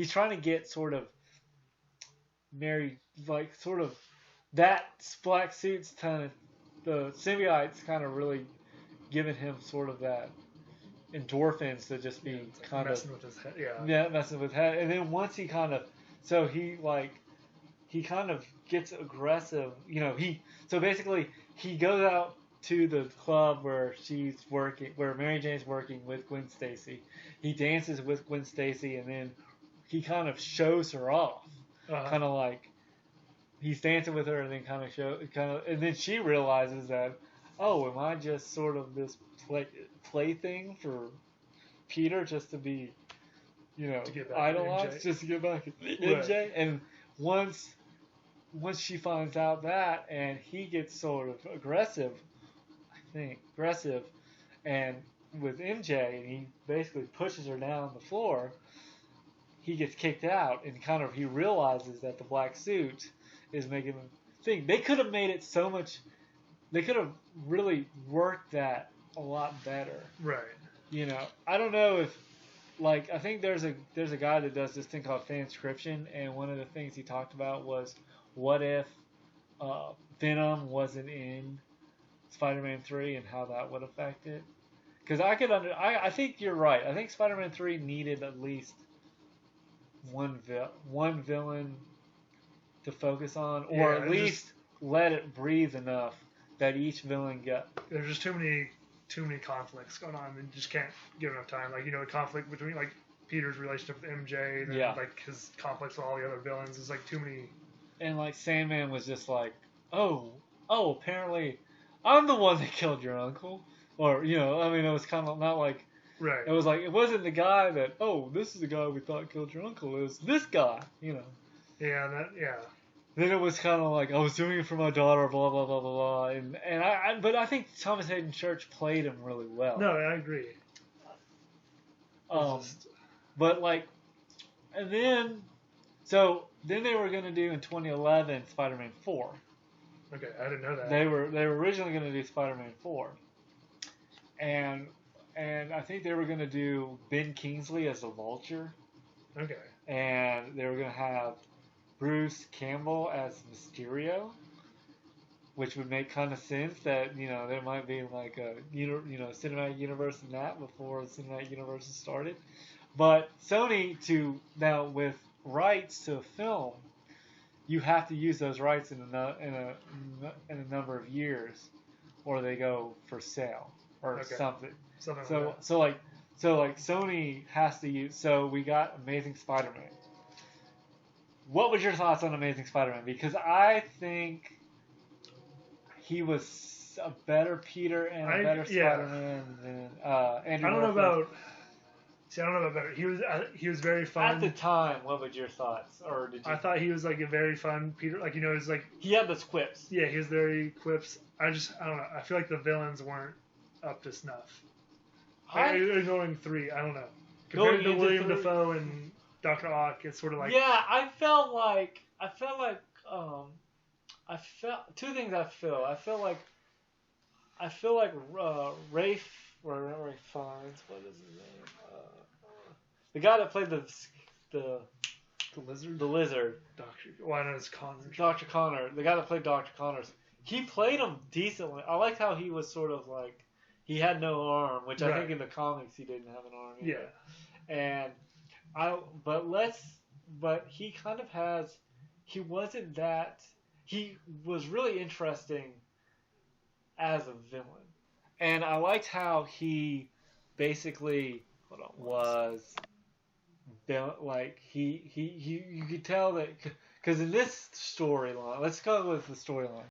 he's trying to get sort of Mary, like sort of that black suit's kind of the symbiote's kind of really giving him sort of that endorphins to just be kind messing of with his head. Yeah. yeah, messing with head. And then once he kind of, so he kind of gets aggressive. So basically he goes out to the club where she's working, where Mary Jane's working with Gwen Stacy. He dances with Gwen Stacy, and then he kind of shows her off, kind of like he's dancing with her, and then and then she realizes that, oh, am I just sort of this plaything for Peter just to be, idolized, just to get back at MJ? Right. And once she finds out that, and he gets sort of aggressive, and with MJ, and he basically pushes her down on the floor, he gets kicked out, and kind of he realizes that the black suit is making him think. They could have made it so much. They could have really worked that a lot better. Right. I don't know if, like, I think there's a guy that does this thing called fanscription, and one of the things he talked about was, what if Venom wasn't in Spider-Man 3 and how that would affect it? Because I think you're right. I think Spider-Man 3 needed at least one villain to focus on, or at least let it breathe enough that each villain got. There's just too many conflicts going on, and just can't give enough time. Like, a conflict between like Peter's relationship with MJ, and then, like his conflicts with all the other villains. It's like too many. And like Sandman was just like, oh, apparently I'm the one that killed your uncle, or it was kind of not like. Right. It was like, it wasn't the guy that, this is the guy we thought killed your uncle. It was this guy, Yeah, yeah. Then it was kind of like, I was doing it for my daughter, blah, blah, blah, blah, blah. But I think Thomas Hayden Church played him really well. No, I agree. But like, and then they were going to do in 2011 Spider-Man 4. Okay, I didn't know that. They were originally going to do Spider-Man 4. And I think they were going to do Ben Kingsley as the Vulture. Okay. And they were going to have Bruce Campbell as Mysterio, which would make kind of sense that, there might be like a, cinematic universe in that before the cinematic universe started. But Sony, now with rights to a film, you have to use those rights in a number of years, or they go for sale or something. So like Sony has to use. So we got Amazing Spider-Man. What was your thoughts on Amazing Spider-Man? Because I think he was a better Peter and a better Spider-Man than Andrew. I don't know about better. He was very fun at the time. What were your thoughts? Or did you? I thought he was like a very fun Peter. Like, it was like he had those quips. Yeah, he was very quips. I don't know. I feel like the villains weren't up to snuff. Going 3, I don't know. Compared to William Dafoe and Dr. Ock, it's sort of like. Yeah, I felt two things. I feel like Rafe Fiennes. What is his name? The guy that played the lizard. The lizard. Why not as Connor? Dr. Connor. The guy that played Dr. Connors. He played him decently. I liked how he was sort of like. He had no arm, which I think in the comics he didn't have an arm either. Yeah. But he kind of has, he wasn't that, he was really interesting as a villain. And I liked how he basically was, like, you could tell that, because in this storyline, let's go with the storyline.